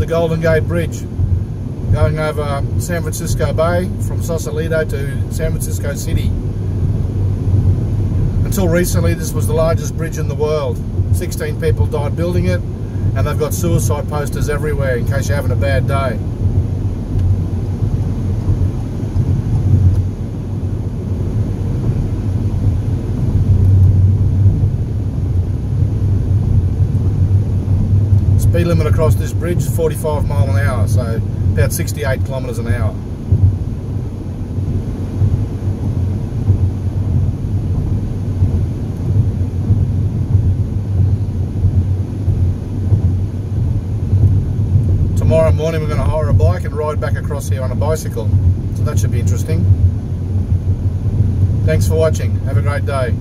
Golden Gate Bridge, going over San Francisco Bay from Sausalito to San Francisco City. Until recently, this was the largest bridge in the world. 16 people died building it, and they've got suicide posters everywhere in case you're having a bad day. Speed limit across this bridge is 45 miles an hour, so about 68 kilometers an hour. Tomorrow morning we're going to hire a bike and ride back across here on a bicycle, so that should be interesting. Thanks for watching. Have a great day.